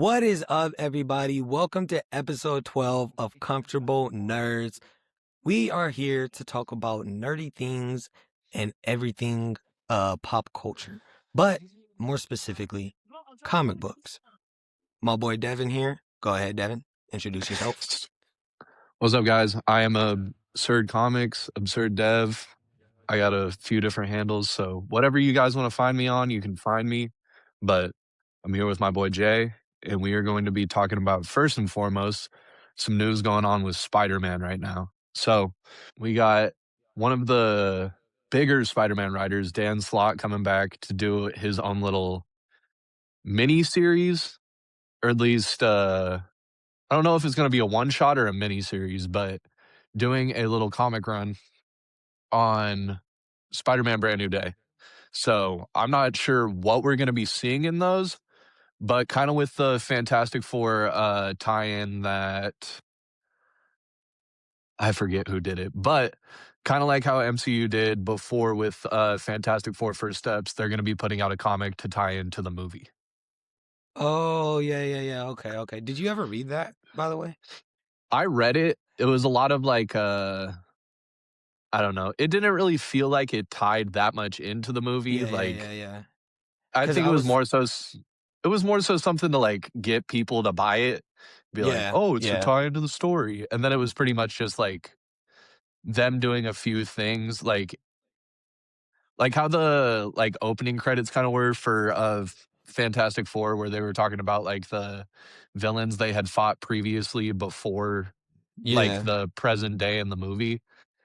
What is up, everybody? Welcome to episode 12 of Comfortable Nerds. We are here to talk about nerdy things and everything pop culture, but more specifically, comic books. My boy Devin here. Go ahead, Devin. Introduce yourself. What's up, guys? I am Absurd Comics, Absurd Dev. I got a few different handles, so whatever you guys want to find me on, you can find me. But I'm here with my boy Jay, and we are going to be talking about, first and foremost, some news going on with Spider-Man right now. So we got one of the bigger Spider-Man writers, Dan Slott, coming back to do his own little mini series, or at least I don't know if it's going to be a one shot or a mini series, but doing a little comic run on Spider-Man Brand New Day. So I'm not sure what we're going to be seeing in those, but kind of with the Fantastic Four tie-in that I forget who did it, but kind of like how MCU did before with Fantastic Four First Steps, they're going to be putting out a comic to tie into the movie. Oh, yeah. Okay. Did you ever read that, by the way? I read it. It was a lot of like I don't know. It didn't really feel like it tied that much into the movie. Yeah. I Because think I it was was, more so it was more so something to like get people to buy it, be like, "Oh, it's a yeah. tie into the story." And then it was pretty much just like them doing a few things like how the like opening credits kind of were for Fantastic Four, where they were talking about like the villains they had fought previously before like Yeah. the present day in the movie.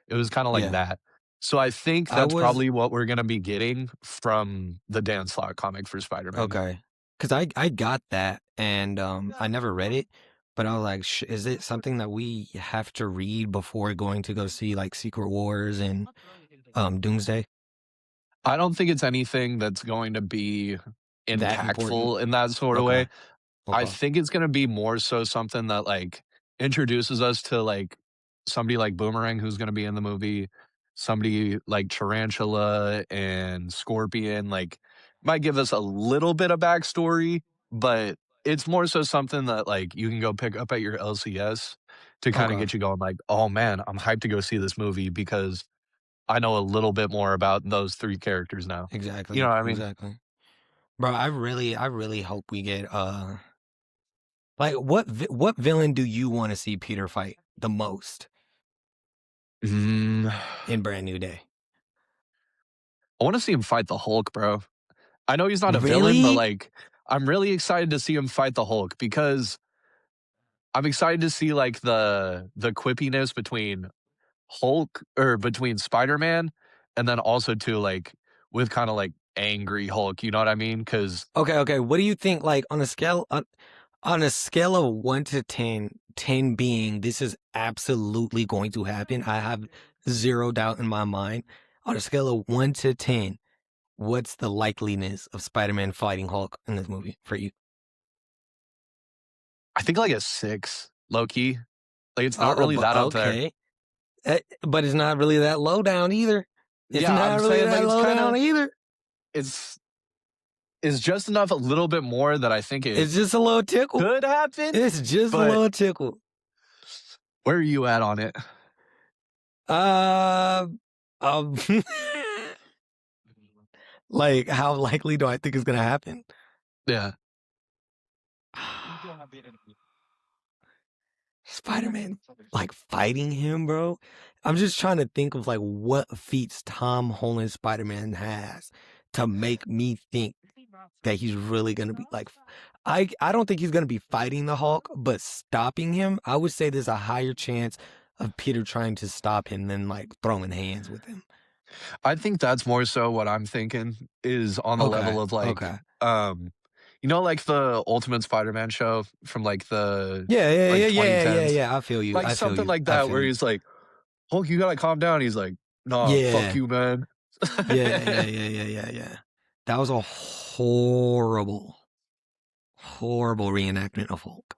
It was kinda like Yeah. that. So I think I that's was, probably what we're gonna be getting from the Dan Slott comic for Spider-Man. okay. Because I got that and I never read it, but I was like, is it something that we have to read before going to go see like Secret Wars and Doomsday? I don't think it's anything that's going to be That important? impactful in that sort of Okay. way. I think it's gonna be more so something that, like, introduces us to, like, somebody like Boomerang who's gonna be in the movie, somebody like Tarantula and Scorpion, like, might give us a little bit of backstory, but it's more so something that, like, you can go pick up at your LCS to kinda Okay. get you going like, "Oh, man, I'm hyped to go see this movie because I know a little bit more about those 3 characters now." You know Exactly. what I mean? Exactly. Bro, I really hope we get like what villain do you want to see Peter fight the most Mm, in Brand New Day? I wanna see him fight the Hulk, bro. I know he's not a villain, but, Really? like, I'm really excited to see him fight the Hulk because I'm excited to see, like, the quippiness between Hulk or between Spider-Man and then also too, like, with kinda, like, angry Hulk, you know what I mean? Because Okay. What do you think like on a scale of 1 to 10, 10 being this is absolutely going to happen. I have zero doubt in my mind. On a scale of 1 to 10, what's the likeliness of Spider-Man fighting Hulk in this movie for you? I think, like, a 6, low key. Like, it's not really But that up there. okay. But it's not really that low down either. It's Yeah, I'm not really saying, like, that it's low down kinda either. it's it's just enough a little bit more that I think it It's just a little tickle. could happen, It's just a but little tickle. where are you at on it? Uh, um, like how likely do I think it's gonna happen? Yeah. Spider-Man, like fighting him, bro. I'm just trying to think of like what feats Tom Holland Spider-Man has to make me think that he's really gonna be like. I don't think he's gonna be fighting the Hulk, but stopping him. I would say there's a higher chance of Peter trying to stop him than like throwing hands with him. I think that's more so what I'm thinking is on the Okay, level of like, okay. like the Ultimate Spider-Man show from like the Yeah, yeah, like yeah, yeah, yeah, 2010s, yeah. I feel you. like I feel something you. like I that feel where you. he's like, "Hulk, you gotta calm down." He's like, "Nah, fuck Yeah, you, man." yeah. That was a horrible reenactment of Hulk.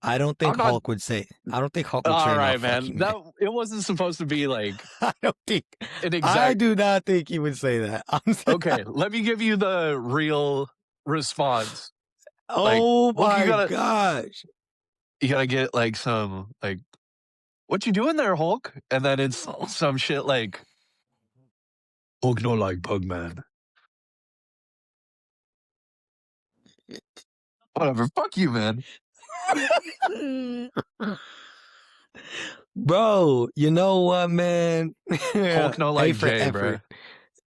I don't think I'm not. Hulk would say. I don't think Hulk would All say no. right, Fuck you, man. man. That it wasn't supposed to be like I don't think. an I exact. do not think he would say that. Okay, let me give you the real response. Like, Oh Hulk, my gosh. you gotta get like some like, what you doing there, Hulk? And then it's Oh. some shit like Hulk don't like Bugman. Whatever. Fuck you, man. Bro, you know what, man? Hulk no A like for Jay, effort. bruh.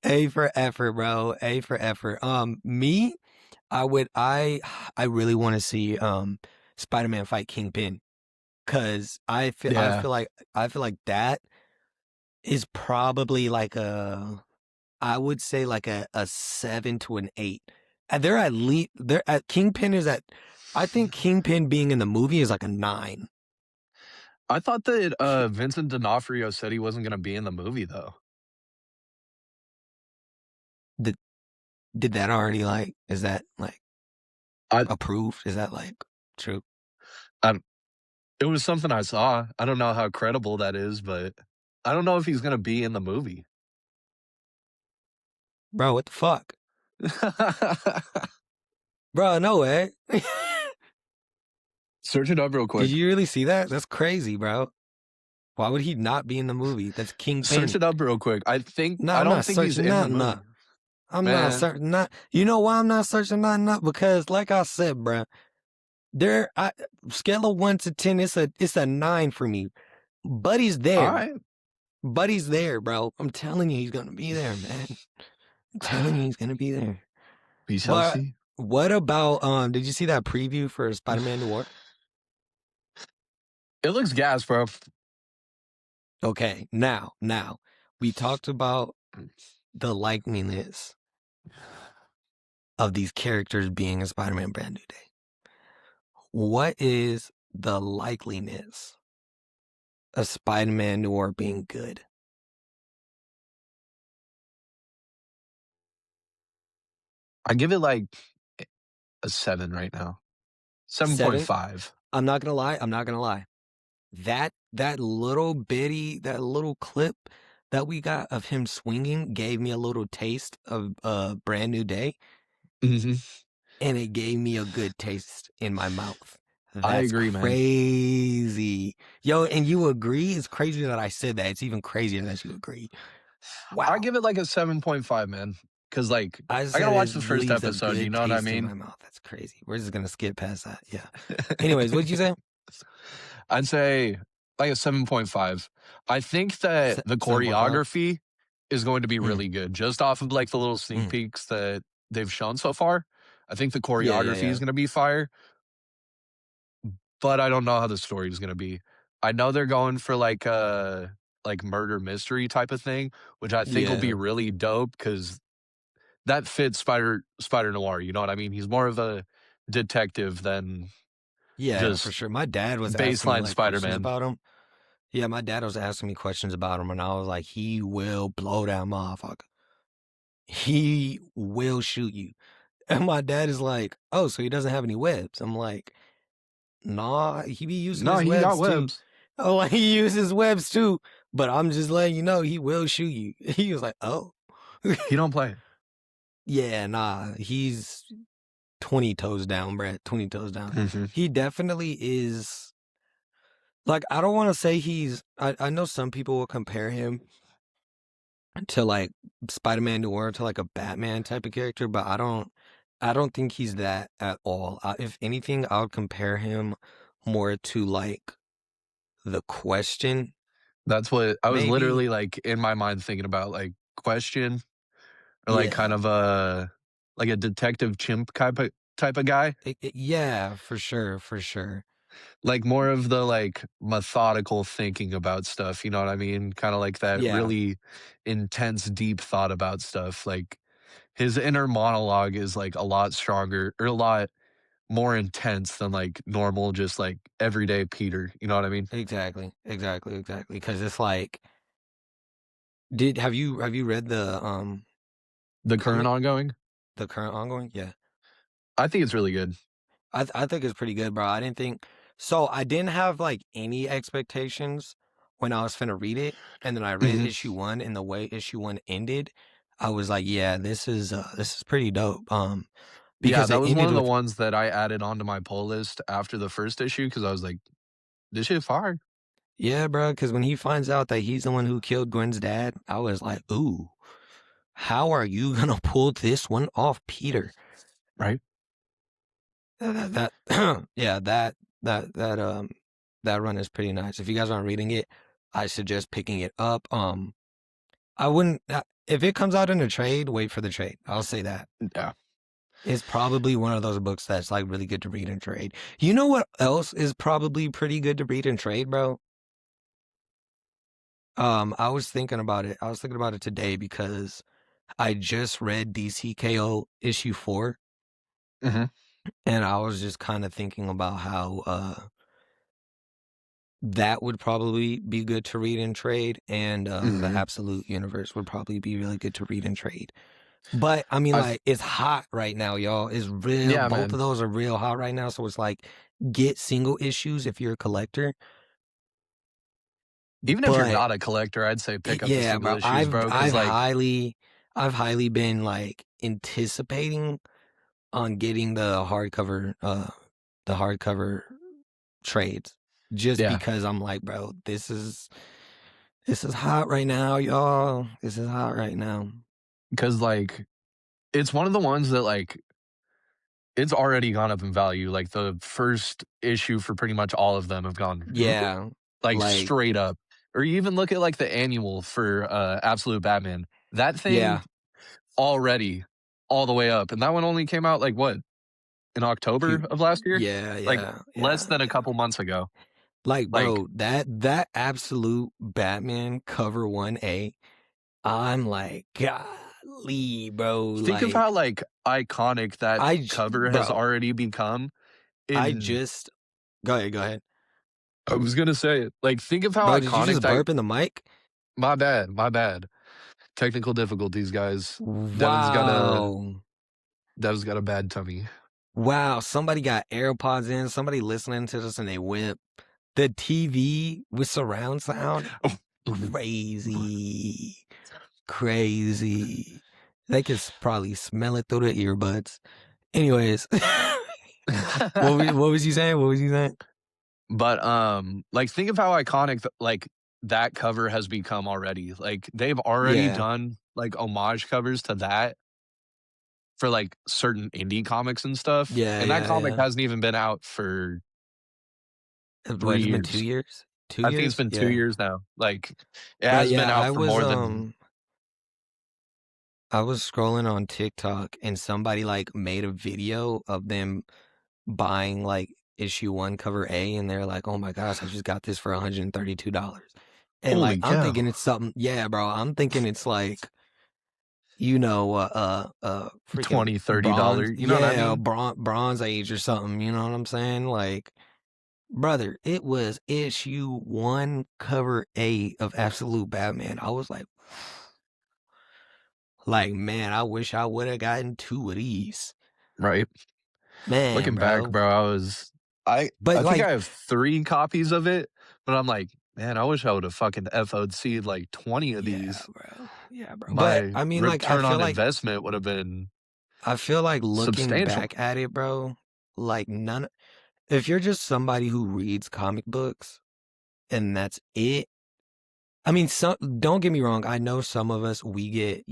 A for effort, bro. A for effort. Me, I really want to see Spider-Man fight Kingpin, cuz Yeah. I feel like that is probably like I would say like a 7 to an 8. And they're at least they're at Kingpin is at I think Kingpin being in the movie is like a 9. I thought that Vincent D'Onofrio said he wasn't gonna be in the movie though. Did did that already like is that like I, approved? Is that like true? I it was something I saw. I don't know how credible that is, but I don't know if he's gonna be in the movie. Bro, what the fuck? Bro, no way. Search it up real Did quick. you really see that? That's crazy, bro. Why would he not be in the movie? That's Search Kingpin. it up real quick. No, I I'm don't not think he's searching in the nothing movie. up. I'm not Man, searching not. You know why I'm not searching nothing up? Because, like I said, bro, scale of 1 to 10. It's a 9 for me. Buddy's all there. right. Buddy's there, bro. I'm telling you, he's gonna be there, man. I'm telling you, he's gonna be there. We shall But see. what about Did you see that preview for Spider-Man Noir? It looks gas, bro. Okay, now we talked about the likeliness of these characters being in Spider-Man Brand New Day. What is the likeliness of Spider-Man Noir being good? I give it like a 7 right now. 7? 7.5. I'm not gonna lie. I'm not gonna lie. That little clip that we got of him swinging gave me a little taste of Brand New Day, Hmm. and it gave me a good taste in my mouth. I That's agree, man. crazy. Yo, and you agree? It's crazy that I said that. It's even crazier that you agree. I Wow. give it like a 7.5, man. Cause like I I gotta said watch it the first leaves a episode, you good know what I taste in mean? my mouth. That's crazy. We're just gonna skip past that. Yeah. Anyways, what'd you say? I'd say like a 7.5. I think that the 7.5? choreography is going to be Mm, really good. Just off of like the little sneak mm. peeks that they've shown so far. I think the Yeah, yeah, choreography yeah. is gonna be fire, but I don't know how the story is gonna be. I know they're going for like a like murder mystery type of thing, which I think will be Yeah. really dope because that fits Spider Noir. You know what I mean? He's more of a detective than Yeah, for just sure. My dad was asking me baseline like Spider questions Man. about him. Yeah, my dad was asking me questions about him, and I was like, he will blow that motherfucker. He will shoot you. And my dad is like, oh, so he doesn't have any webs. I'm like, nah, he be using No, his he got webs too. webs. Oh, like he uses webs too. But I'm just letting you know he will shoot you. He was like, oh. He don't play. Yeah, nah, he's 20 toes down, Brad. 20 toes down. Mhm. He definitely is. Like, I don't want to say I know some people will compare him to like Spider-Man Noir to like a Batman type of character, but I don't think he's that at all. If anything, I would compare him more to like the Question, That's what I was maybe. literally like in my mind thinking about, like Question or like kind Yeah. of a like a detective chimp type of guy. Yeah, for sure, for sure. Like more of the like methodical thinking about stuff, you know what I mean? Kind of like that Yeah, really intense, deep thought about stuff. Like his inner monologue is like a lot stronger or a lot more intense than like normal, just like everyday Peter. You know what I mean? exactly. Because it's like, did have you read the The current comic, ongoing, the current ongoing? Yeah. I think it's really good. I think it's pretty good, bro. I didn't think so. I didn't have like any expectations when I was finna read it, and then I read Hmm. issue 1, and the way issue 1 ended, I was like, yeah, this is pretty dope. Yeah, because that it was one ended of the with ones that I added onto my pull list after the first issue because I was like, this shit fire. yeah, bro. Because when he finds out that he's the one who killed Gwen's dad, I was like, ooh, how are you gonna pull this one off, Peter? Right? Yeah, that run is pretty nice. If you guys aren't reading it, I suggest picking it up. I wouldn't if it comes out in a trade, wait for the trade. I'll say that. Yeah. It's probably one of those books that's like really good to read and trade. You know what else is probably pretty good to read and trade, bro? I was thinking about it. I was thinking about it today because I just read DCKO issue 4, Hmm. and I was just kind of thinking about how that would probably be good to read and trade, and the Hmm. Absolute Universe would probably be really good to read and trade. But I mean, I like, it's hot right now, y'all. It's real. Yeah, Both of man. those are real hot right now. So it's like, get single issues if you're a collector. Even if you're But not a collector, I'd say pick up the yeah, single bro, issues, bro. Because I've highly been like anticipating on getting the hardcover trades, just yeah, because I'm like, bro, this is hot right now, y'all. This is hot right now. because like it's one of the ones that like it's already gone up in value. Like the first issue for pretty much all of them have gone Yeah, like like straight up. Or you even look at like the annual for Absolute Batman. That thing yeah, already all the way up, and that one only came out like what in October few, of last year, yeah, like yeah, less yeah, than a yeah. couple months ago. Like, Like bro, that absolute Batman cover 1A, I'm like, golly, bro. think of Like, how like iconic that cover has bro, already become. I In just go ahead, go ahead. I was gonna say it. Like think of how Bro, did you iconic just that. burp in the mic? My bad, my bad. Technical difficulties, guys. Devin's got a Wow. Dev's got a bad tummy. Wow. Somebody got AirPods in, somebody listening to this and they whip. The TV with surround sound. Crazy. Crazy. They could probably smell it through the earbuds. Anyways, what was you saying? What was you saying? But like think of how iconic like that cover has become already. Like they've already Yeah. done like homage covers to that for like certain indie comics and stuff. Yeah, And that yeah, comic yeah. hasn't even been out for What, 3 it's been 2 years. years? 2 I think it's years? been 2 Yeah. years now. Like it Bro, hasn't been yeah, out for more than I was scrolling on TikTok and somebody like made a video of them buying like issue 1 cover A, and they're like, "Oh my gosh, I just got this for $132." And like holy I'm cow. thinking it's something, yeah, bro. I'm thinking it's like, you know, freaking 20, $30. bronze, You know what I yeah, mean? bronze age or something, you know what I'm saying? Like, brother, it was issue 1 cover A of Absolute Batman. I was like, man, I wish I would have gotten 2 of these. Right. Man, Looking back, bro. bro, I But think like, I have 3 copies of it, but I'm like, man, I wish I would have fucking FOC'd like 20 of yeah, these. bro. Yeah, bro. But My I mean, like, return on investment would have been I feel like looking substantial. back at it, bro, like if you're just somebody who reads comic books and that's it. I mean, some don't get me wrong. I know some of us we get,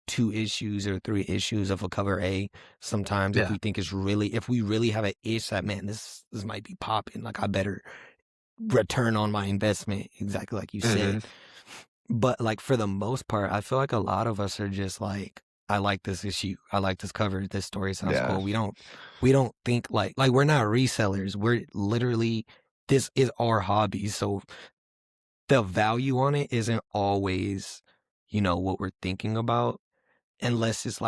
2 issues or 3 issues of a cover A. Sometimes if Yeah. we think if we really have an itch that, man, this might be popping. Like, I better return on my investment, exactly like you Mhm. said. But like for the most part, I feel like a lot of us are just like, I like this issue. I like this cover. This story sounds Yeah. cool. We don't think like we're not resellers. We're literally, this is our hobby. So the value on it isn't always, what we're thinking about, unless it's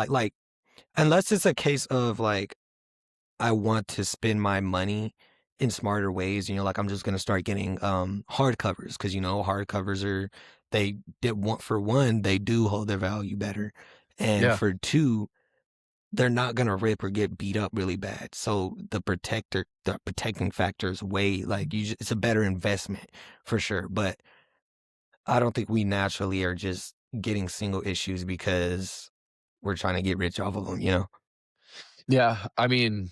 unless it's a case of like, I want to spend my money in smarter ways. Like, I'm just gonna start getting hardcovers, because hardcovers they want, for one, they do hold their value better, and Yeah. for two, they're not gonna rip or get beat up really bad. So the protecting factor is way, like, it's a better investment for sure. But I don't think we naturally are just getting single issues because we're trying to get rich off of them. Yeah, I mean,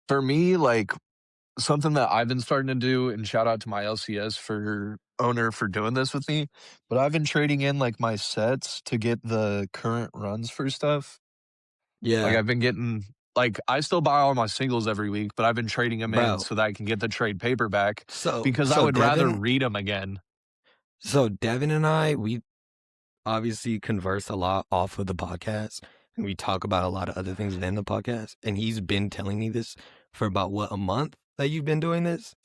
for me, like, something that I've been starting to do, and shout out to my LCS for owner for doing this with me, but I've been trading in, like, my sets to get the current runs for stuff. Like, Yeah, I've been getting like, I still buy all my singles every week, but I've been trading them in bro. so that I can get the trade paperback So because I so would rather Devin, read them again. so Devin and I, we obviously converse a lot off of the podcast, and we talk about a lot of other things within the podcast. And he's been telling me this for about what, a month that you've been doing this.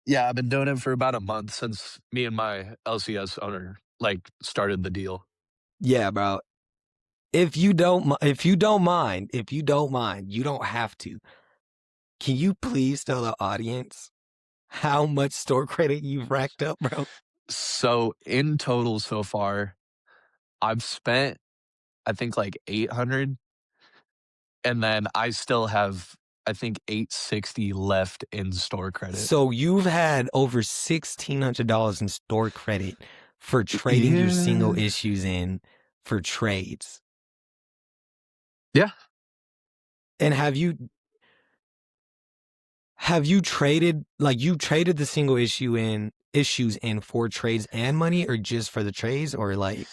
Yeah, I've been doing it for about a month since me and my LCS owner, like, started the deal. Yeah, bro. If you don't mind, you don't have to. Can you please tell the audience how much store credit you've racked up, bro? So, in total so far, I've spent, I think, like, 800, and then I still have, I think, 860 left in store credit. So you've had over $1,600 in store credit for trading your single Yeah. issues in for trades. Yeah. And have you traded, like, you traded the single issues in for trades and money, or just for the trades, or like?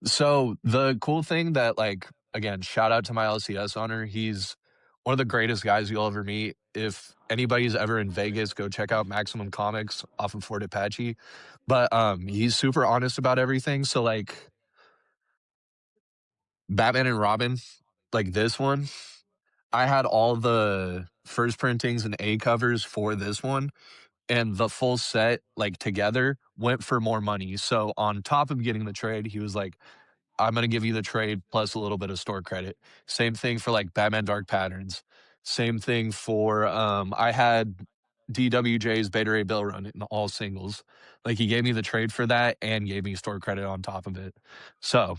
So the cool thing that, like, again, shout out to my LCS owner. He's one of the greatest guys you'll ever meet. If anybody's ever in Vegas, go check out Maximum Comics off of Fort Apache. But he's super honest about everything. So like Batman and Robin, like this one, I had all the first printings and A covers for this one, and the full set like together went for more money. So on top of getting the trade, he was like, I'm gonna give you the trade plus a little bit of store credit. Same thing for like Batman Dark Patterns. Same thing for I had DWJ's Beta Ray Bill run in all singles. Like he gave me the trade for that and gave me store credit on top of it. So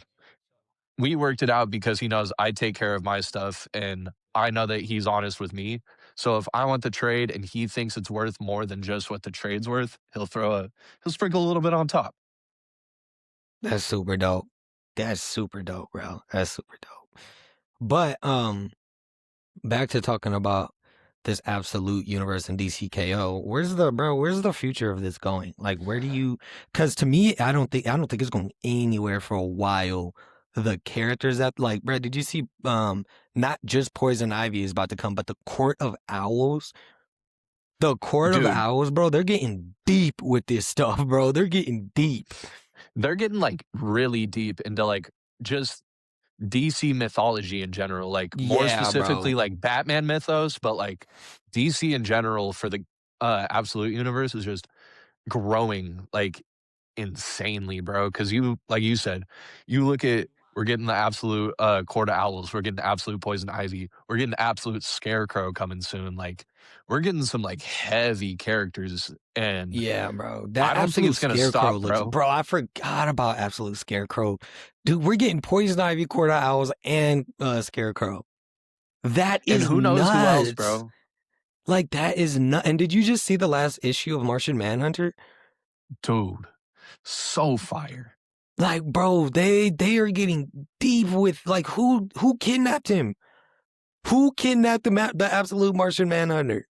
we worked it out because he knows I take care of my stuff and I know that he's honest with me. So if I want the trade and he thinks it's worth more than just what the trade's worth, he'll sprinkle a little bit on top. That's super dope. That's super dope, bro. That's super dope. But back to talking about this absolute universe in DCKO. Where's the future of this going? Like, where do you? Because to me, I don't think it's going anywhere for a while. The characters that, like, bro, did you see? Not just Poison Ivy is about to come, but the Court of Owls. The Court of Dude, Owls, bro. They're getting deep with this stuff, bro. They're getting deep. they're getting like really deep into like just DC mythology in general, like more Yeah, specifically bro. like Batman mythos, but like DC in general for the absolute universe is just growing like insanely, bro. Cause you, like you said, you look at, we're getting the absolute Court of Owls, we're getting absolute Poison Ivy, we're getting absolute Scarecrow coming soon. Like we're getting some like heavy characters, and Yeah, bro. I That don't think Absolute it's gonna Scarecrow stop, looks, bro. bro. I forgot about Absolute Scarecrow. Dude, we're getting Poison Ivy, Quarter Owls, and Scarecrow. That And is who knows who else, nuts. bro? Like, that is nuts. And did you just see the last issue of Martian Manhunter? Dude, so fire. Like, bro, they are getting deep with, like, who kidnapped him? Who kidnapped the absolute Martian Manhunter?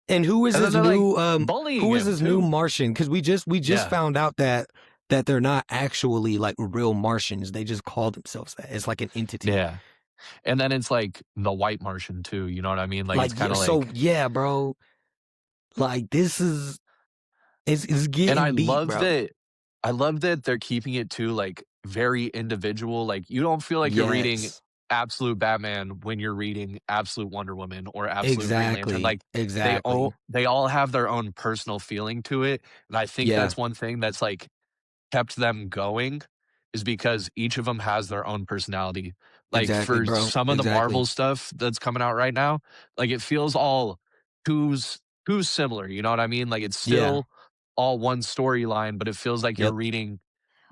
And who is And then this they're like new bullying who is him this new too. Martian? Because we just Yeah, found out that they're not actually like real Martians. They just call themselves that. It's like an entity. yeah. And then it's like the white Martian too, you know what I mean? Like Like, it's yeah, kinda so like, yeah, bro. Like, this is it's and getting deep, bro. I love that they're keeping it too, like, very individual. Like, you don't feel like you're reading Yes. Absolute Batman when you're reading Absolute Wonder Woman or Absolute Green Lantern. Exactly. Like, Exactly. they all have their own personal feeling to it, and I think Yeah. that's one thing that's, like, kept them going is because each of them has their own personality. Like, Exactly, for bro. some of the Exactly. Marvel stuff that's coming out right now, like, it feels all too too similar, you know what I mean? Like, it's Yeah. still all one storyline, but it feels like you're Yep. reading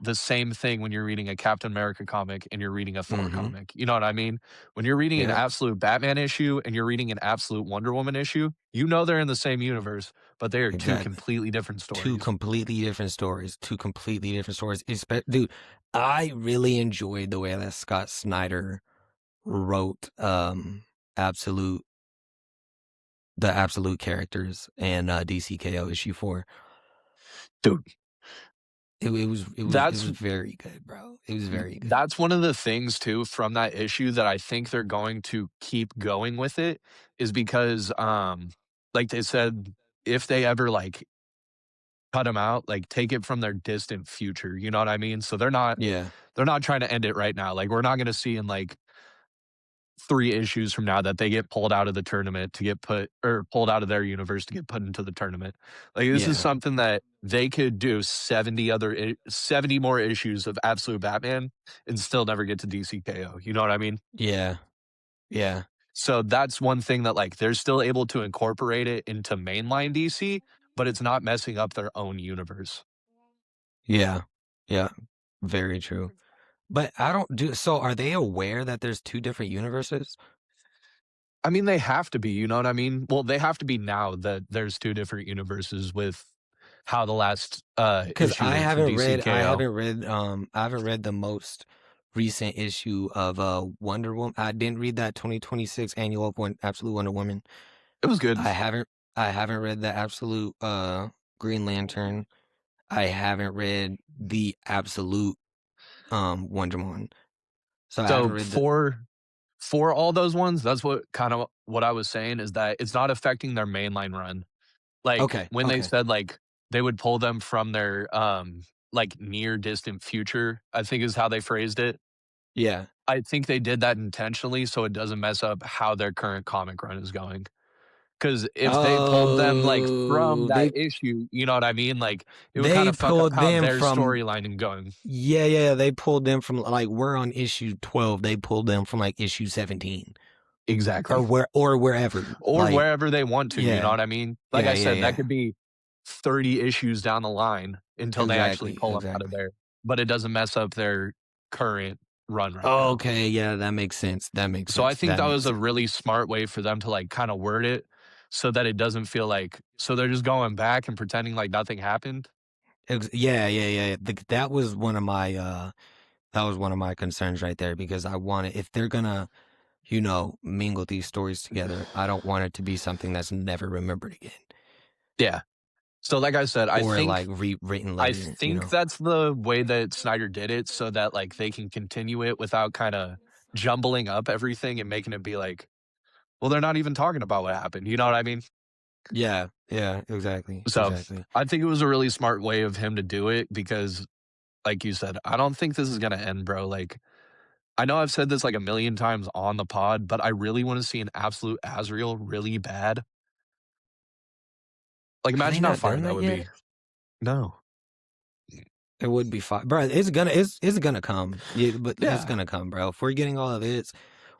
the same thing when you're reading a Captain America comic and you're reading a Thor Mm-hmm. comic, you know what I mean? When you're reading an Yep. absolute Batman issue and you're reading an absolute Wonder Woman issue, you know they're in the same universe, but they are 2 Exactly. completely different Two stories. completely different stories. Two completely different stories. Dude, I really enjoyed the way that Scott Snyder wrote absolute the absolute characters and DCKO issue 4. Dude, It that's was very good, bro. It was very good. that's one of the things too from that issue that I think they're going to keep going with it is because, like they said, if they ever, like, cut them out, like, take it from their distant future, you know what I mean? So Yeah, they're not trying to end it right now, like, we're not gonna see in, like, 3 issues from now that they get pulled out of the tournament to get put or pulled out of their universe to get put into the tournament. Like, this is yeah, something that they could do 70 more issues of Absolute Batman and still never get to DCKO, you know what I mean? yeah, yeah, So that's one thing that, like, they're still able to incorporate it into mainline DC, but it's not messing up their own universe. yeah, yeah. Very true. But I don't do so. Are they aware that there's two different universes? I mean, they have to be, you know what I mean? Well, they have to be now that there's 2 different universes with how the last, Because issue went for DCKO. I haven't read the most recent issue of Wonder Woman. I didn't read that 2026 annual of Absolute Wonder Woman. It was good. I haven't I haven't read the Absolute Green Lantern. I haven't read the Absolute Wonder Woman. So I haven't So read the for all those ones, that's what kinda what I was saying is that it's not affecting their mainline run. Like, Okay, when they okay. said, like, they would pull them from their, like, near distant future, I think is how they phrased it. Yeah. I think they did that intentionally so it doesn't mess up how their current comic run is going. Because if they pulled them, like, from Oh, that issue, you know what I mean? Like, it would they kinda fuck up pulled how them their from storyline is going. yeah, yeah, they pulled them from like we're on issue 12. They pulled them from like issue 17 Exactly. or wherever. Or Like wherever they want to, you know yeah. what I mean? Like Yeah, I yeah, said, that yeah. could be 30 issues down the line until they actually Exactly, pull them out of exactly. there, but it doesn't mess up their current run right now. Okay, yeah, that makes sense. That makes So I sense. think That that makes was a sense. really smart way for them to, like, kinda word it so that it doesn't feel like so they're just going back and pretending like nothing happened? Yeah, yeah, yeah. Yeah. That was one of my concerns right there because I wanted if they're gonna, mingle these stories together, I don't want it to be something that's never remembered again Yeah. So like I said, or like rewritten I later, think that's the way that Snyder did it so that, like, they can continue it without kinda jumbling up everything and making it be like, well, they're not even talking about what happened, you know what I mean? Yeah, yeah, exactly, So, exactly. I think it was a really smart way of him to do it because, like you said, I don't think this is gonna end, bro, like, I know I've said this, like, a million times on the pod, but I really wanna see an absolute Azrael really bad. Like, Have they imagine how not fire done that that would be. yet? No. It would be fine, bro. It's gonna come. Yeah, but it's Yeah. gonna come, bro. If we're getting all of this,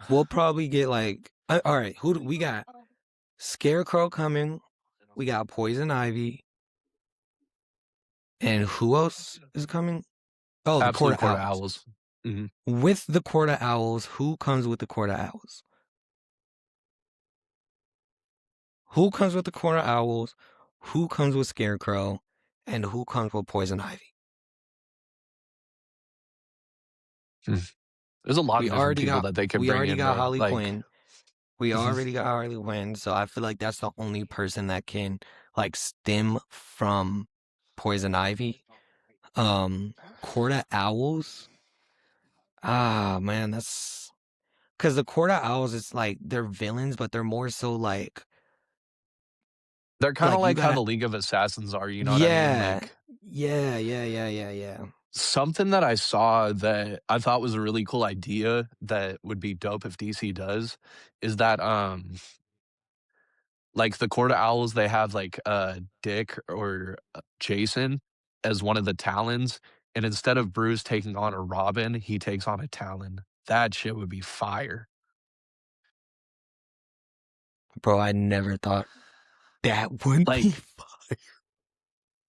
we'll probably get like, all right. Who do we got? Scarecrow coming. We got Poison Ivy, and who else is coming? Oh, the Court Absolute of Court of Owls. Owls. Mhm. With the Court of Owls, who comes with the Court of Owls? Who comes with the Court of Owls? Who comes with Scarecrow? And who comes with Poison Ivy? Mm. There's a lot of different people that they could We bring already in, got bro, Harley like Quinn. We Mhm. already got Harley Quinn, so I feel like that's the only person that can like stem from Poison Ivy. Court of Owls. Ah, man, that's because the Court of Owls is like they're villains, but they're more so They're kinda like you like how gotta the League of Assassins are, you know what I mean? yeah, Like, yeah, yeah, yeah, yeah, yeah. something that I saw that I thought was a really cool idea that would be dope if DC does is that, like, the Court of Owls, they have, like, Dick or, Jason as one of the Talons, and instead of Bruce taking on a Robin, he takes on a Talon. That shit would be fire. Bro, I never thought that would be Like, fun.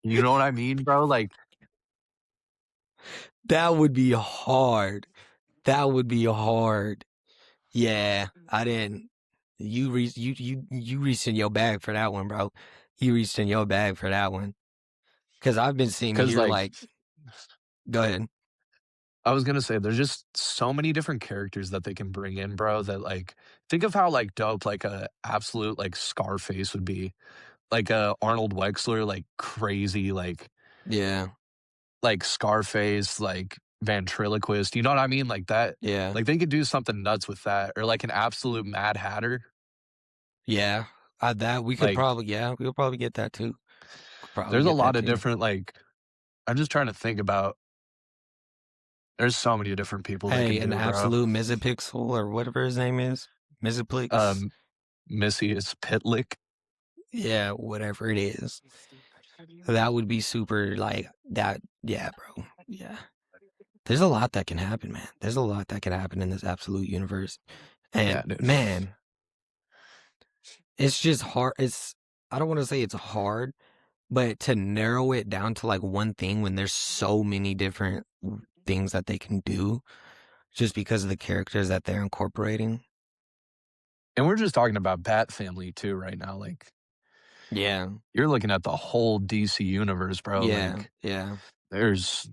you know what I mean, bro? Like, That would be hard. That would be hard. Yeah, I didn't. You reached in your bag for that one, bro. You reached in your bag for that one. Cause I've been seeing cause here like like, go ahead. I was gonna say there's just so many different characters that they can bring in, bro, that, like think of how, like, dope, like, a absolute, like, Scarface would be. Like, a Arnold Wexler, like, crazy, Yeah, like, Scarface, like, ventriloquist, you know what I mean? Like, that yeah, like, they could do something nuts with that, or, like, an absolute Mad Hatter. yeah. That we could Like, probably, yeah, we'll probably get that too. Could probably there's a get that lot of too. different, like I'm just trying to think about there's so many different people they Hey, can an do, bro. absolute Mizipixel or whatever his name is, Miziplix. Um, Missy is Pitlick. Yeah, whatever it is. That would be super like that. Yeah, bro. Yeah. There's a lot that can happen, man. There's a lot that can happen in this absolute universe. Yeah, And dude. man, it's just hard. I don't want to say it's hard, but to narrow it down to like one thing when there's so many different things that they can do just because of the characters that they're incorporating. And we're just talking about Bat Family too right now, like, Yeah. you're looking at the whole DC universe, bro, Yeah. like, Yeah. there's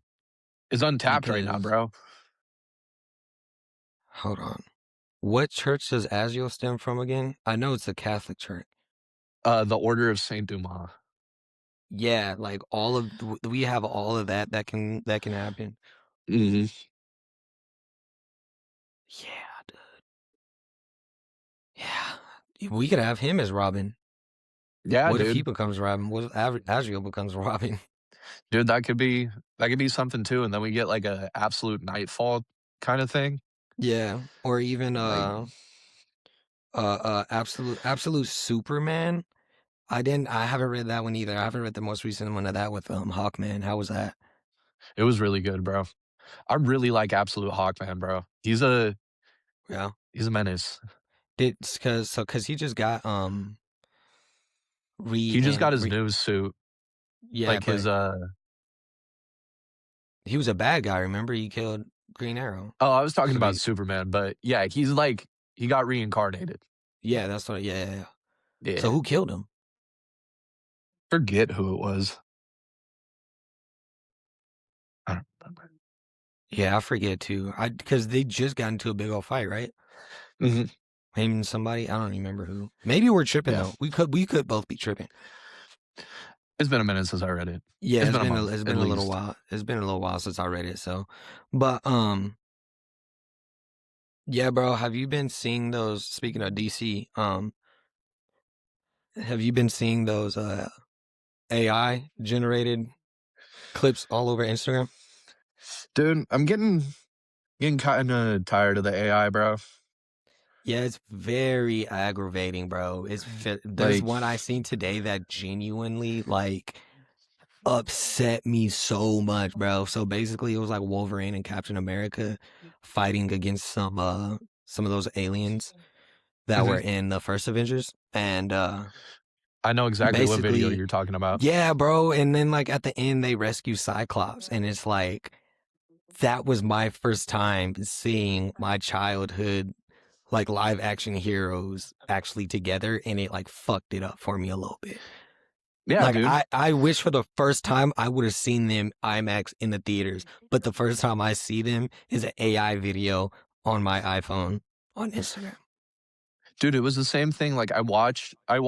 it's untapped right now, Because bro. hold on. What church does Azrael stem from again? I know it's a Catholic church. The Order of Saint Dumas. Yeah, like all of we have all of that that can happen. Mhm. Yeah, yeah. We could have him as Robin. Yeah, What if he dude. becomes Robin? What if Azrael becomes Robin? Dude, that could be something too, and then we get, like, a absolute Nightfall kinda thing. Yeah, or even Like, absolute Superman. I haven't read that one either. I haven't read the most recent one of that with Hawkman. How was that? it was really good, bro. I really like Absolute Hawkman, bro. Yeah. He's a menace. Did cuz he just got He just got his re new suit, yeah, like, his, but he was a bad guy, remember? He killed Green Arrow. oh, I was talking So about he Superman, but, yeah, he's, like he got reincarnated. yeah, that's what yeah, yeah, yeah. So Yeah. who killed him? Forget who it was. I don't remember. Yeah, I forget too. Because they just got into a big old fight, right? Mhm. Him and somebody. I don't remember who. Maybe we're tripping Yeah. though. We could both be tripping. It's been a minute since I read it. Yeah, It's been a month, it's at been a little least. while. It's been a little while since I read it. So, but yeah, bro. Have you been seeing those? Speaking of DC, have you been seeing those AI generated clips all over Instagram? Dude, I'm getting kinda tired of the AI, bro. Yeah, it's very aggravating, bro. There's Like one I seen today that genuinely like upset me so much, bro. So basically, it was like Wolverine and Captain America fighting against some of those aliens that were mhm. in the first Avengers, and I know exactly what video basically, you're talking about. yeah, bro. And then like at the end, they rescue Cyclops, and it's like that was my first time seeing my childhood like live action heroes actually together, and it like fucked it up for me a little bit. Yeah, Like dude. I wish for the first time I would have seen them IMAX in the theaters, but the first time I see them is an AI video on my iPhone on Instagram. Dude, it was the same thing, like, I watched a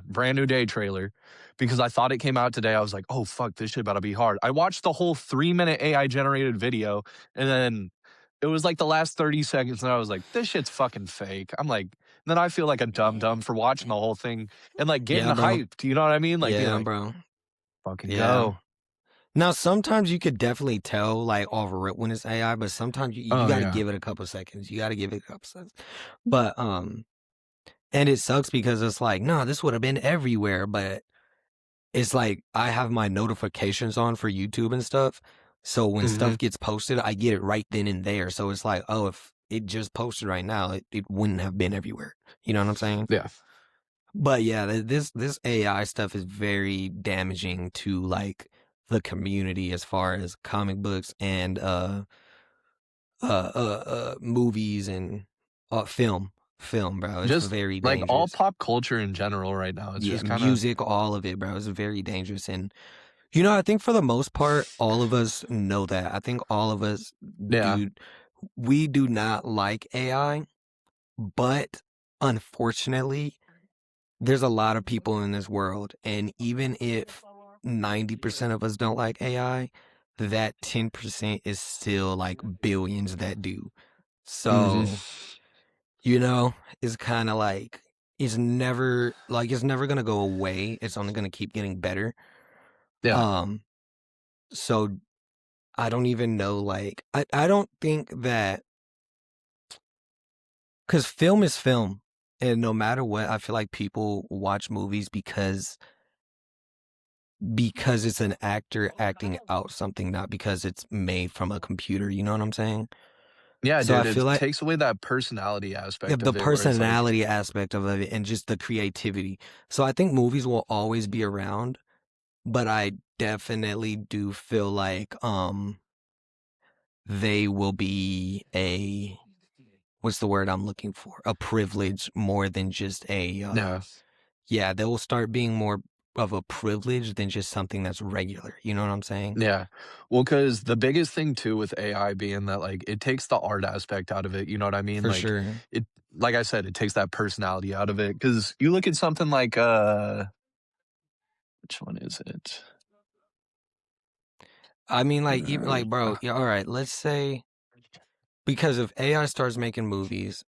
Brand New Day trailer because I thought it came out today, I was like, "Oh, fuck, this shit about to be hard." I watched the whole 3-minute AI generated video, and then it was, like, the last 30 seconds, and I was like, "This shit's fucking fake." I'm like then I feel like a dumb dumb for watching the whole thing and, like, getting Yeah, bro. hyped, you know what I mean? Like, being Yeah, like, bro. "Fucking Yeah. go." Now sometimes you could definitely tell like off rip when it's AI, but sometimes you Oh, got to yeah. give it a couple seconds. You got to give it a couple seconds. But and it sucks because it's like, no, this would have been everywhere, but it's like I have my notifications on for YouTube and stuff. So when Mhm. stuff gets posted, I get it right then and there. So it's like, oh, if it just posted right now, it wouldn't have been everywhere. You know what I'm saying? Yeah. But yeah, this AI stuff is very damaging to like the community as far as comic books and movies and film, bro. It's Just, very like, all dangerous. pop culture in general right now, it's Yeah, just kinda music, all of it, bro. It's very dangerous and I think for the most part, all of us know that. I think all of us, Yeah. dude, we do not like AI, but unfortunately, there's a lot of people in this world, and even if 90% of us don't like AI, that 10% is still like billions that do. Hmm. So, you know, it's kind of like it's never gonna go away. It's only gonna keep getting better. Yeah. Um, so I don't even know like I don't think that because film is film, and no matter what, I feel like people watch movies because it's an actor acting out something, not because it's made from a computer. You know what I'm saying? Yeah, So I dude, feel it like takes away that personality aspect the of it where it's like, personality aspect of it and just the creativity. So I think movies will always be around, but I definitely do feel like they will be a what's the word I'm looking for? A privilege more than just a yeah, yeah, they will start being more of a privilege than just something that's regular. You know what I'm saying? yeah. Well, because the biggest thing too with AI being that like it takes the art aspect out of it. You know what I mean? For Like sure. it, like I said, it takes that personality out of it. Because you look at something like which one is it? I mean, like, even Uh, like, bro, yeah, all right, let's say because if AI starts making movies,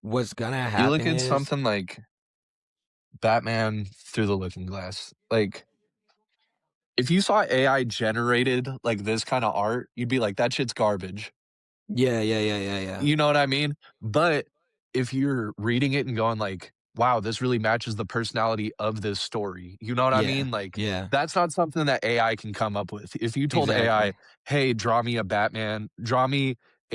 what's gonna you look happen at is, something like Batman through the Looking Glass. Like if you saw AI generated like this kind of art, you'd be like, that shit's garbage. yeah, yeah, yeah, yeah, yeah, You know what I mean? But if you're reading it and going like, "Wow, this really matches the personality of this story." You know what I yeah, mean? Like, yeah, that's not something that AI can come up with. If you told AI, exactly. "Hey, draw me a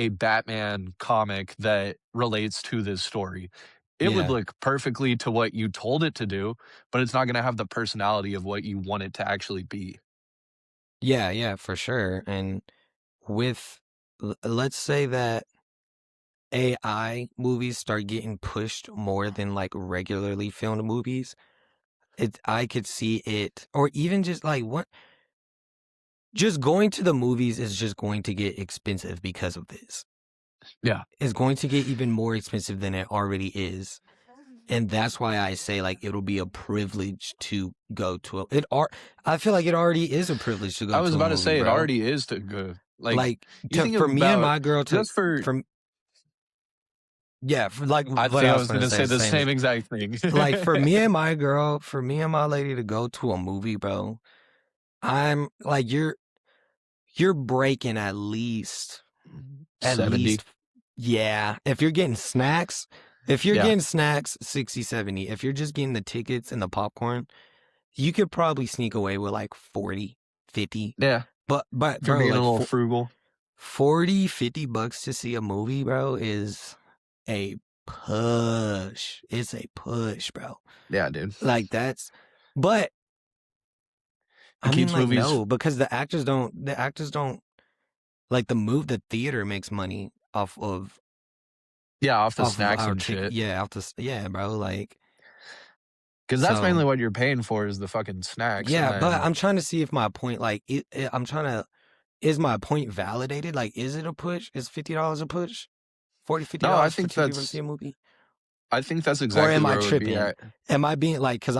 Batman comic that relates to this story." It would Yeah, look perfectly to what you told it to do, but it's not gonna have the personality of what you want it to actually be. yeah, yeah, for sure. And with, let's say that AI movies start getting pushed more than like regularly filmed movies, I could see it, or even just like what, just going to the movies is just going to get expensive because of this. Yeah. It's going to get even more expensive than it already is. And that's why I say like it'll be a privilege to go to I feel like it already is a privilege to I go was to a about to movie, say it bro. already is to go like, Like you think for me and about my girl to just for from yeah, for like I what think I I was was gonna gonna say say is the the same as same exact thing. like for me and my lady to go to a movie, bro. I'm like you're breaking at 70. least yeah. If you're Yeah. getting snacks 60, 70. If you're just getting the tickets and the popcorn, you could probably sneak away with like 40, 50. Yeah. But If you're bro, being a like little frugal. 40, $50 to see a movie, bro, is a push. It's a push, bro. Yeah, dude. Like but It I mean keeps like movies no, because the actors don't like the theater makes money yeah, off the off of snacks our and ticket. shit. Yeah, yeah, bro. Like, 'Cause that's mainly so what you're paying for is the fucking snacks, and yeah, but then I'm trying to see if my point, like, is my point validated? Like, is it a push? Is $50 a push? 40, fifty no, dollars for two people to see a movie? I think that's Or exactly am I where it would be tripping? at. Am I being like, cause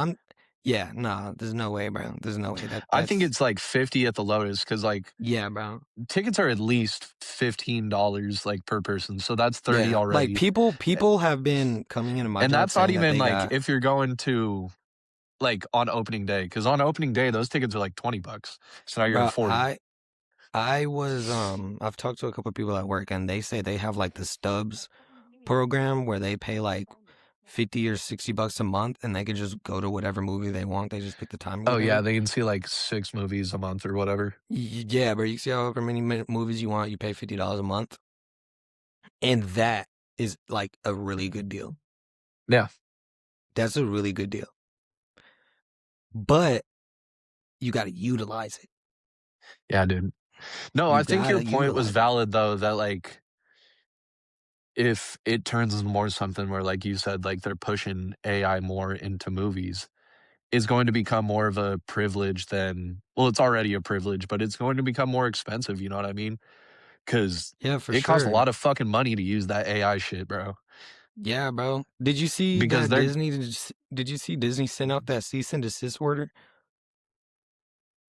yeah, nah, there's no way, bro. There's no way I think that's, it's like 50 at the lowest, cause like, yeah, bro. tickets are at least $15, like, per person, so that's 30 Yeah. Like already. people have been coming into my And job that's not saying that even, they like, got, if you're going to like, on opening day, because on opening day, those tickets are like 20 bucks. So now you're at bro, 40. I've talked to a couple of people at work and they say they have like the stubs program where they pay like 50 or $60 a month and they can just go to whatever movie they want. They just pick the time or Oh, yeah, whatever. they can see, like, 6 movies a month or whatever. Yeah, bro, you see however many movies you want, you pay $50 a month. And that is like a really good deal. Yeah. That's a really good deal. But you got to utilize it. Yeah, dude. No, You I think got your to point was utilize it. valid, though, that, like, if it turns into more something where, like you said, like, they're pushing AI more into movies, is going to become more of a privilege than, well, it's already a privilege, but it's going to become more expensive. You know what I mean? Because Yeah, for it costs a sure. lot of fucking money to use that AI shit, bro. Yeah, bro. Did you see Because that they're Disney? Did you see Disney sent out that cease and desist order?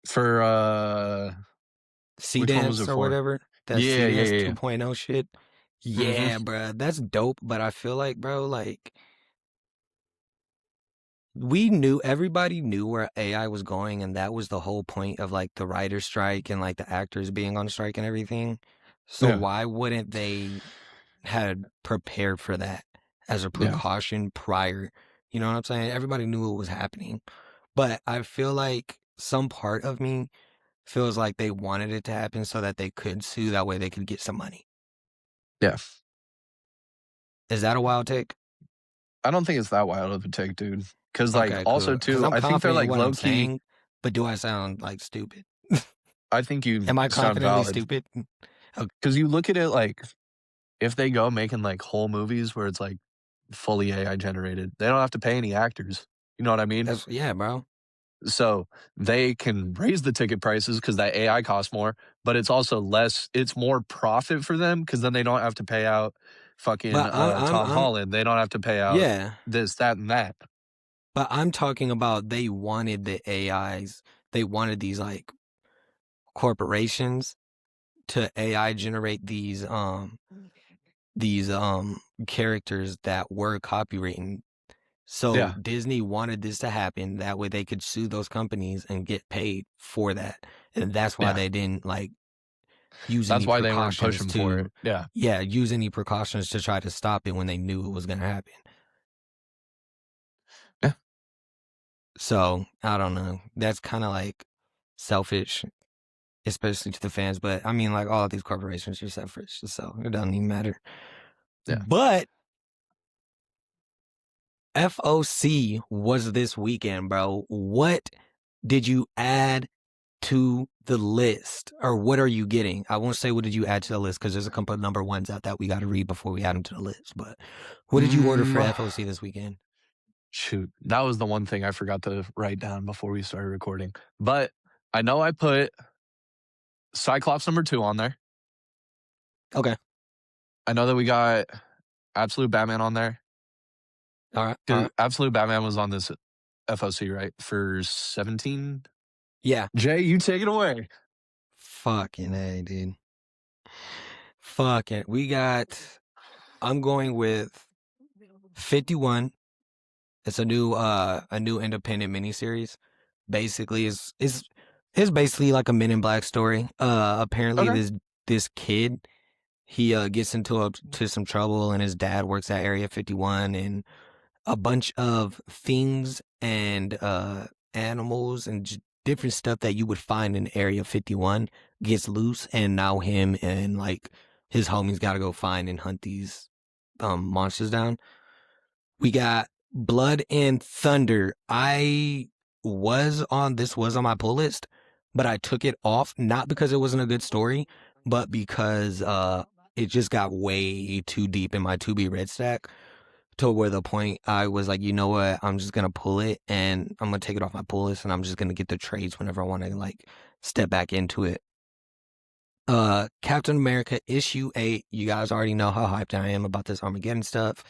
for C which one was it Dance or for? whatever. That C Yeah, yeah, Dance yeah, yeah. 2.0 shit. Mm-hmm. Yeah, bro. That's dope. But I feel like, bro, like everybody knew where AI was going, and that was the whole point of like the writer strike and like the actors being on strike and everything. So Yeah, why wouldn't they had prepared for that as a yeah, precaution prior? You know what I'm saying? Everybody knew it was happening. But I feel like some part of me feels like they wanted it to happen so that they could sue. That way they could get some money. yeah. Is that a wild take? I don't think it's that wild of a take, dude. Because like Okay, also cool. Because too, I'm I think they're confident in like what I'm low key. saying, but do I sound like stupid? I think you Am I sound confidently valid stupid? Okay, because you look at it like if they go making like whole movies where it's like fully AI generated, they don't have to pay any actors. You know what I mean? that's yeah, bro. So they can raise the ticket prices because that AI costs more, but it's also less. It's more profit for them because then they don't have to pay out fucking But Tom Holland. They don't have to pay out yeah. this, that, and that. But I'm talking about they wanted the AIs. They wanted these like corporations to AI generate these characters that were copywritten. So Yeah, Disney wanted this to happen. That way they could sue those companies and get paid for that. And that's why yeah. they didn't like use That's any why they weren't precautions pushing for to it. Yeah, yeah, use any precautions to try to stop it when they knew it was gonna happen. yeah, So I don't know. That's kind of like selfish, especially to the fans. But I mean, like all of these corporations are selfish, so it doesn't even matter. yeah. But FOC was this weekend, bro. What did you add to the list, or what are you getting? I won't say what did you add to the list because there's a couple of number ones out that we got to read before we add them to the list. But what did you order for Mm, FOC this weekend? shoot, that was the one thing I forgot to write down before we started recording. But I know I put Cyclops #2 on there. Okay, I know that we got Absolute Batman on there all right, all because right. Absolute Batman was on this FOC right for 17. Yeah, Jay, you take it away. fucking a, dude. Fucking, we got. I'm going with 51. It's a new independent miniseries. Basically, is basically like a Men in Black story. Apparently Okay. this kid he gets to some trouble, and his dad works at Area 51, and a bunch of things and animals and different stuff that you would find in Area 51 gets loose, and now him and like his homies got to go find and hunt these monsters down. We got Blood and Thunder. This was on my pull list, but I took it off not because it wasn't a good story, but because it just got way too deep in my to be read stack to where the point I was like, you know what, I'm just gonna pull it and I'm gonna take it off my pull list and I'm just gonna get the trades whenever I want to like step back into it. Captain America issue 8. You guys already know how hyped I am about this Armageddon stuff.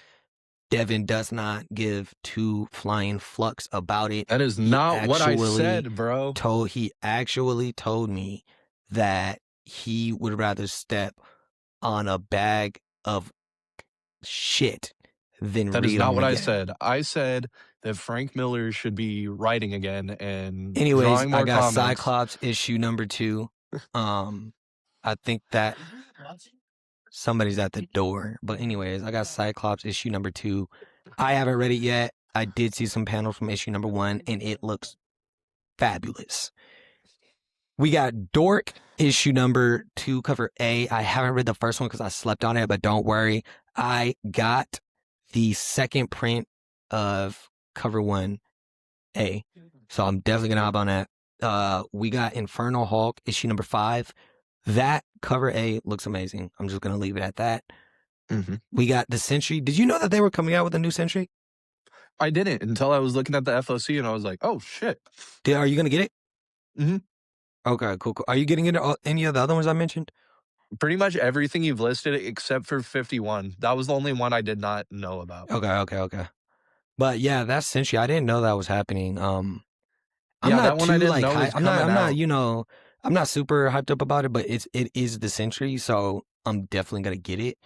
Devin does not give two flying fucks about it. That is not what I said, bro. He actually told me that he would rather step on a bag of shit than That is read not what I Armageddon. said. I said that Frank Miller should be writing again and Anyways, drawing I more got comics. Cyclops issue #2. I think that somebody's at the door. But anyways, I got Cyclops issue #2. I haven't read it yet. I did see some panels from issue #1, and it looks fabulous. We got Dork issue #2, cover A. I haven't read the first one because I slept on it, but don't worry. I got the second print of cover 1A. So I'm definitely gonna hop on that. We got Infernal Hulk issue #5. That cover A looks amazing. I'm just gonna leave it at that. Mm-hmm. We got the Sentry. Did you know that they were coming out with a new Sentry? I didn't until I was looking at the FOC and I was like, oh shit. Are you gonna get it? Hmm. Okay, cool, cool. Are you getting into any of the other ones I mentioned? Pretty much everything you've listed except for 51. That was the only one I did not know about. Okay, okay, okay. But yeah, that's Senshi. I didn't know that was happening. I'm Yeah, that not one I too didn't like know hype. was coming I'm not, out. I'm not super hyped up about it, but it is the Century, so I'm definitely gonna get it.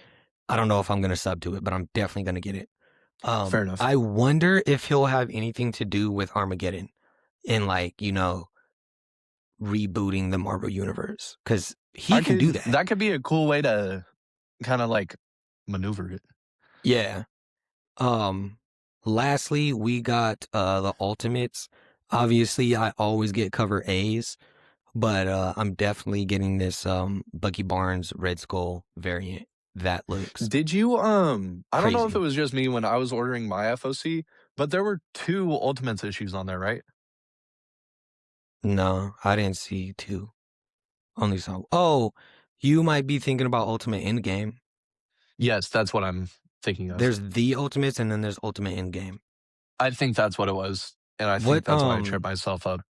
I don't know if I'm gonna sub to it, but I'm definitely gonna get it. Fair enough. I wonder if he'll have anything to do with Armageddon in like, rebooting the Marvel universe. Cause he can do that. That could be a cool way to kind of like maneuver it. Yeah. Um, Lastly, we got the Ultimates. Obviously, I always get cover A's, but I'm definitely getting this Bucky Barnes Red Skull variant. That looks Did you I don't know if it crazy. was just me when I was ordering my FOC, but there were 2 Ultimates issues on there, right? No, I didn't see two. Only saw. Oh, you might be thinking about Ultimate Endgame. Yes, that's what I'm thinking of. There's the Ultimates, and then there's Ultimate Endgame. I think that's what it was, and I think What? that's why I tripped myself up.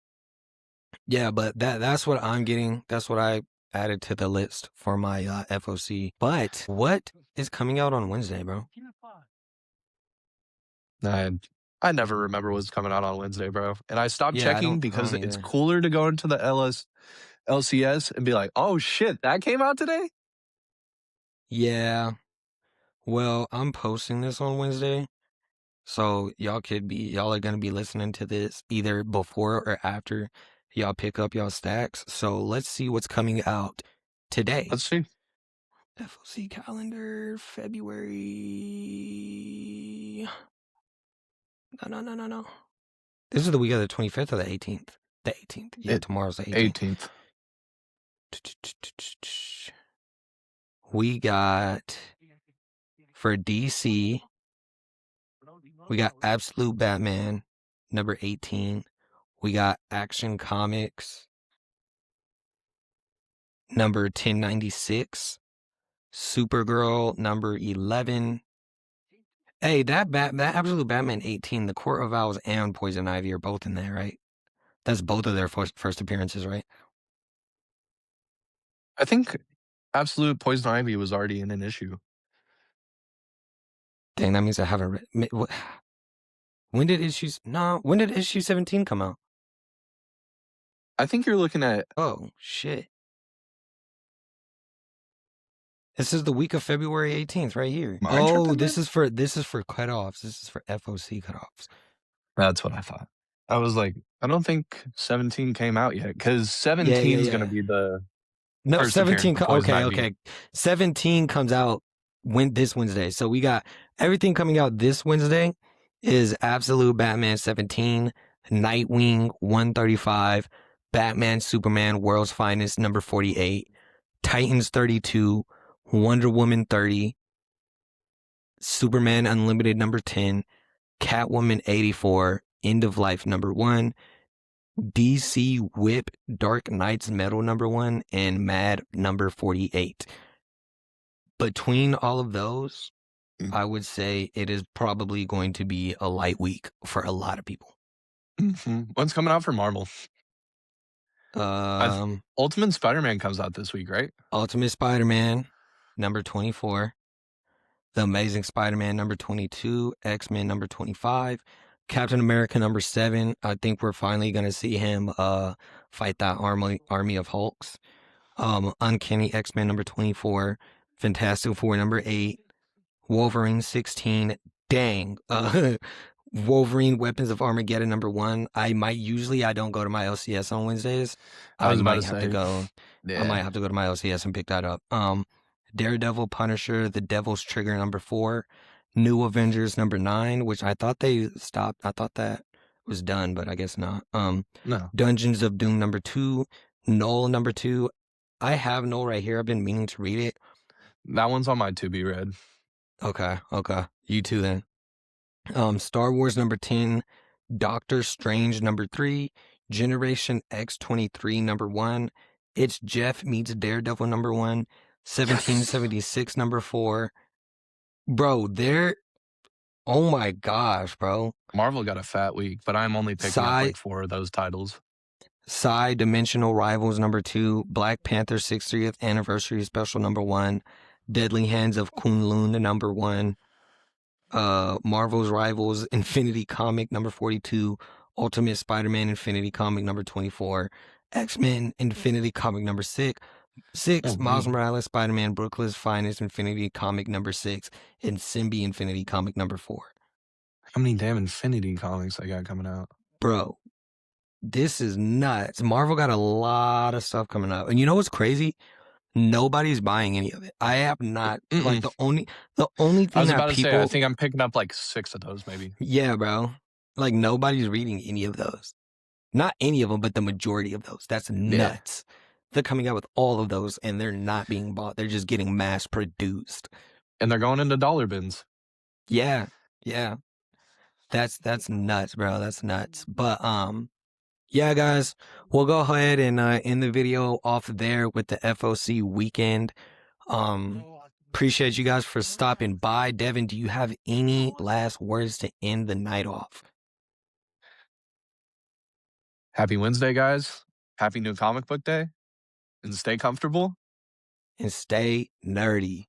Yeah, but that's what I'm getting. That's what I added to the list for my FOC. But what is coming out on Wednesday, bro? I I never remember what's coming out on Wednesday, bro. And I stopped Yeah, checking I because don't it's either. cooler to go into the LCS and be like, "Oh shit, that came out today?" Yeah. Well, I'm posting this on Wednesday, so y'all are gonna be listening to this either before or after y'all pick up y'all stacks. So let's see what's coming out today. Let's see. FOC calendar, February. No. This is the week of the 25th or the 18th? The 18th. Yeah, It tomorrow's the 18th. 18th. We got, for DC, we got Absolute Batman, number 18. We got Action Comics, number 1096. Supergirl, number 11. Hey, that Absolute Batman 18, the Court of Owls and Poison Ivy are both in there, right? That's both of their first appearances, right? I think Absolute Poison Ivy was already in an issue. Dang, that means I haven't read. When did issue 17 come out? I think you're looking at Oh, shit. This is the week of February 18th right here. Am I Oh, tripping, man? this is for cutoffs. This is for FOC cutoffs. That's what I thought. I was like, I don't think 17 came out yet because Yeah, 17 is going to be the No, first appearance 17. of Poison Okay, Ivy. okay. 17 comes out this Wednesday. So we got everything coming out this Wednesday is Absolute Batman 17, Nightwing 135, Batman Superman World's Finest number 48, Titans 32, Wonder Woman 30, Superman Unlimited number 10, Catwoman 84, End of Life number 1, DC Whip Dark Knights Metal number 1, and Mad number 48. Between all of those, I would say it is probably going to be a light week for a lot of people. Mm-hmm. What's coming out for Marvel? Um, Ultimate Spider-Man comes out this week, right? Ultimate Spider-Man number 24, The Amazing Spider-Man number 22, X-Men number 25, Captain America number 7. I think we're finally gonna see him fight that army of Hulks. Uncanny X-Men number 24, Fantastic Four number 8, Wolverine 16. Dang. Wolverine Weapons of Armageddon number 1. I don't go to my LCS on Wednesdays. I I was about to might have to say, go. I yeah. might have to go to my LCS and pick that up. Daredevil Punisher, The Devil's Trigger number 4, New Avengers number 9, which I thought they stopped. I thought that was done, but I guess not. No, Dungeons of Doom number 2, Null number 2. I have Null right here. I've been meaning to read it. that one's on my to be read. Okay. You too then. Star Wars number 10, Doctor Strange number 3, Generation X 23 number 1, It's Jeff Meets Daredevil number 1, Yes. 1776 number 4. Bro, oh my gosh, bro. Marvel got a fat week, but I'm only picking up Side like 4 of those titles. Dimensional Rivals #2, Black Panther 60th Anniversary Special #1, Deadly Hands of Kunlun #1, Marvel's Rivals Infinity Comic #42, Ultimate Spider-Man Infinity Comic #24, X-Men Infinity Comic #6, Oh, Miles wait. Morales Spider-Man Brooklyn's Finest Infinity Comic #6, and Symbi Infinity Comic #4. How many damn Infinity comics I got coming out? Bro, this is nuts. Marvel got a lot of stuff coming up. And you know what's crazy? Nobody's buying any of it. I have not, like, Mm-mm. the only I thing was that about to say, I people, think I'm picking up like 6 of those maybe. yeah, bro, like, nobody's reading any of those. Not any of them, but the majority of those. That's Yeah. nuts. They're coming out with all of those and they're not being bought. They're just getting mass produced. And they're going into dollar bins. Yeah. Yeah. That's nuts, bro. That's nuts. But yeah, guys, we'll go ahead and end the video off there with the FOC weekend. Appreciate you guys for stopping by. Devin, do you have any last words to end the night off? Happy Wednesday, guys. Happy new comic book day. And stay comfortable. And stay nerdy.